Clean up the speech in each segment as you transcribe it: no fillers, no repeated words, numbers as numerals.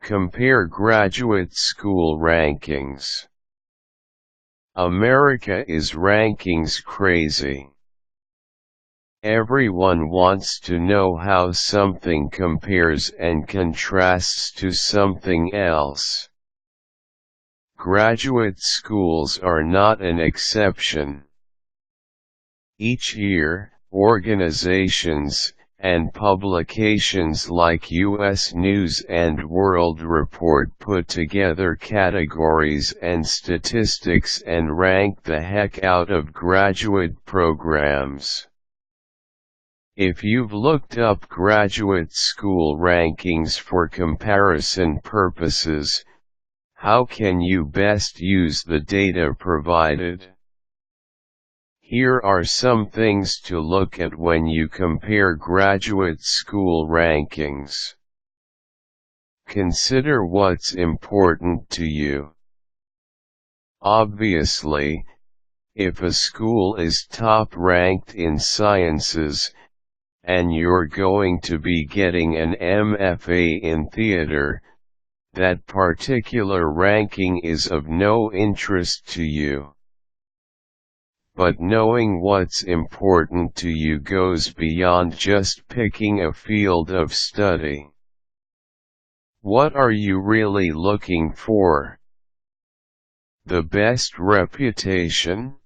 Compare graduate school rankings. America is rankings crazy. Everyone wants to know how something compares and contrasts to something else. Graduate schools are not an exception. Each year, organizations and publications like U.S. News and World Report put together categories and statistics and rank the heck out of graduate programs. If you've looked up graduate school rankings for comparison purposes, how can you best use the data provided? Here are some things to look at when you compare graduate school rankings. Consider what's important to you. Obviously, if a school is top ranked in sciences, and you're going to be getting an MFA in theater, that particular ranking is of no interest to you. But knowing what's important to you goes beyond just picking a field of study. What are you really looking for? The best reputation?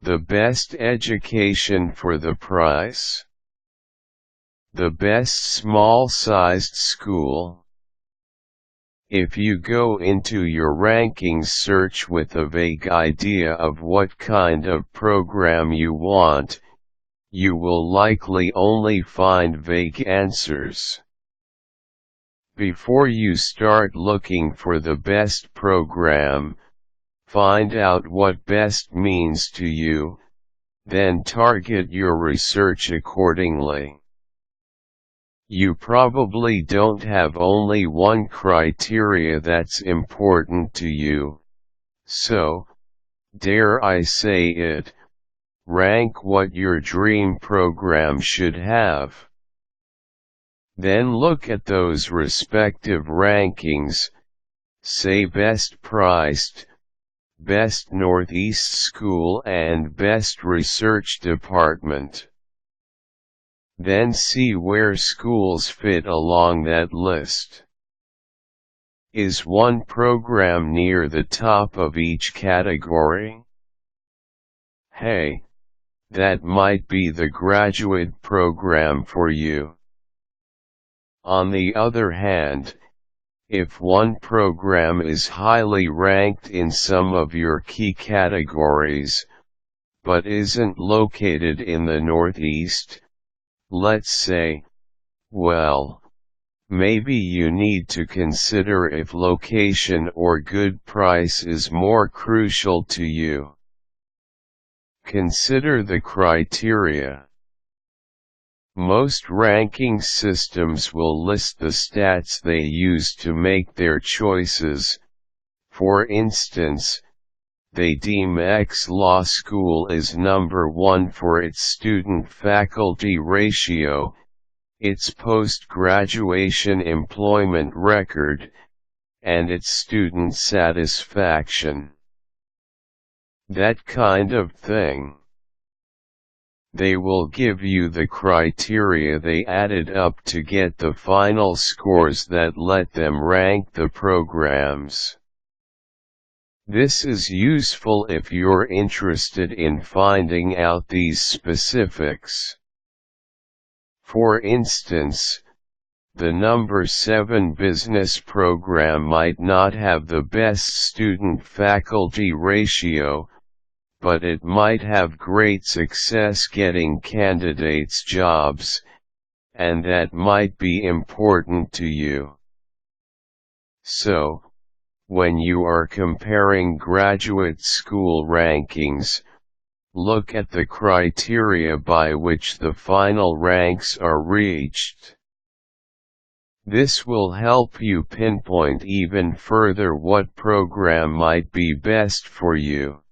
The best education for the price? The best small-sized school? If you go into your rankings search with a vague idea of what kind of program you want, you will likely only find vague answers. Before you start looking for the best program, find out what best means to you, then target your research accordingly. You probably don't have only one criteria that's important to you, so, dare I say it, rank what your dream program should have. Then look at those respective rankings, say best priced, best Northeast school and best research department. Then see where schools fit along that list. Is one program near the top of each category? Hey, that might be the graduate program for you. On the other hand, if one program is highly ranked in some of your key categories, but isn't located in the Northeast, let's say, well, maybe you need to consider if location or good price is more crucial to you. Consider the criteria. Most ranking systems will list the stats they use to make their choices. For instance, they deem X law school is number 1 for its student-faculty ratio, its post-graduation employment record, and its student satisfaction. That kind of thing. They will give you the criteria they added up to get the final scores that let them rank the programs. This is useful if you're interested in finding out these specifics. For instance, the number 7 business program might not have the best student-faculty ratio, but it might have great success getting candidates jobs, and that might be important to you. So, when you are comparing graduate school rankings, look at the criteria by which the final ranks are reached. This will help you pinpoint even further what program might be best for you.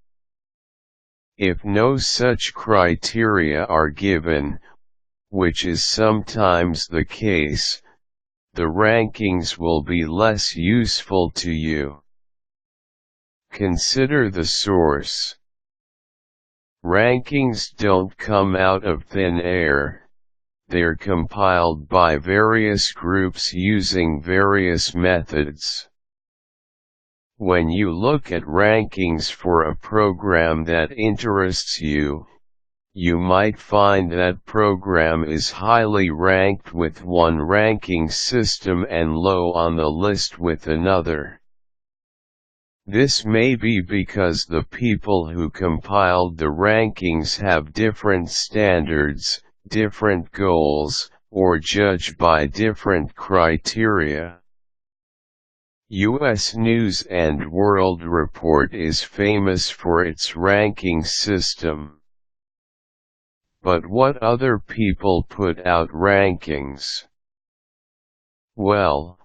If no such criteria are given, which is sometimes the case, the rankings will be less useful to you. Consider the source. Rankings don't come out of thin air. They're compiled by various groups using various methods. When you look at rankings for a program that interests you, you might find that program is highly ranked with one ranking system and low on the list with another. This may be because the people who compiled the rankings have different standards, different goals, or judge by different criteria. U.S. News & World Report is famous for its ranking system. But what other people put out rankings? Well,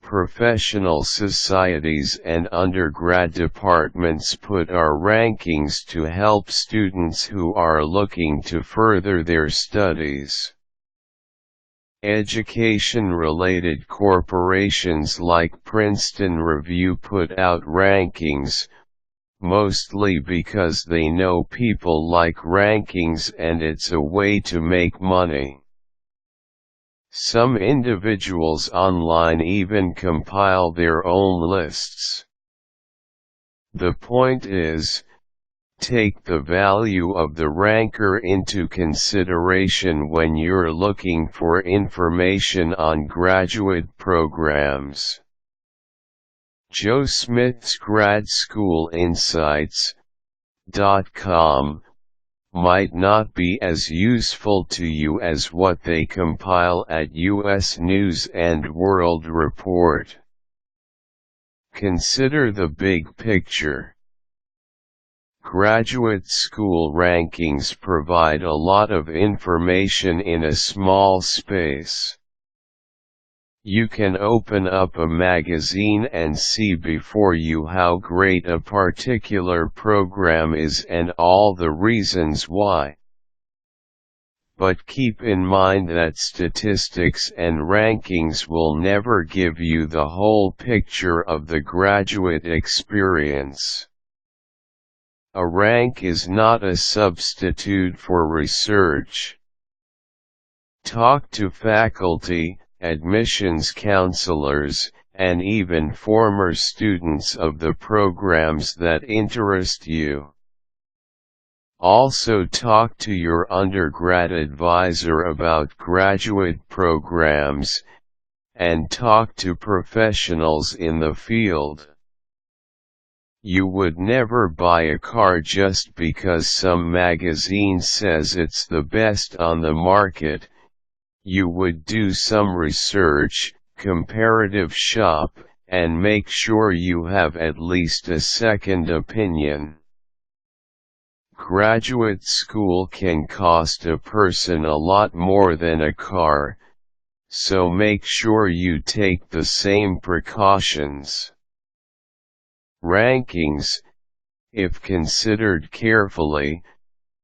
professional societies and undergrad departments put our rankings to help students who are looking to further their studies. Education-related corporations like Princeton Review put out rankings, mostly because they know people like rankings and it's a way to make money. Some individuals online even compile their own lists. The point is, take the value of the ranker into consideration when you're looking for information on graduate programs. Joe Smith's GradSchoolInsights.com might not be as useful to you as what they compile at U.S. News & World Report. Consider the big picture. Graduate school rankings provide a lot of information in a small space. You can open up a magazine and see before you how great a particular program is and all the reasons why. But keep in mind that statistics and rankings will never give you the whole picture of the graduate experience. A rank is not a substitute for research. Talk to faculty, admissions counselors, and even former students of the programs that interest you. Also talk to your undergrad advisor about graduate programs, and talk to professionals in the field. You would never buy a car just because some magazine says it's the best on the market. You would do some research, comparative shop, and make sure you have at least a second opinion. Graduate school can cost a person a lot more than a car, so make sure you take the same precautions. Rankings, if considered carefully,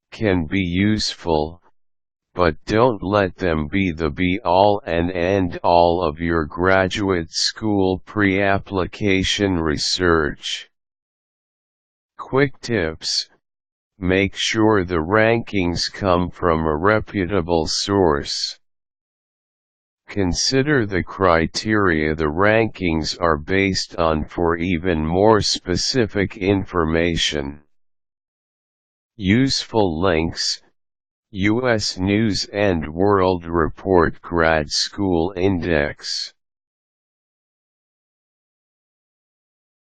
can be useful, but don't let them be the be-all and end-all of your graduate school pre-application research. Quick tips: make sure the rankings come from a reputable source. Consider the criteria the rankings are based on for even more specific information. Useful links: U.S. News & World Report Grad School Index.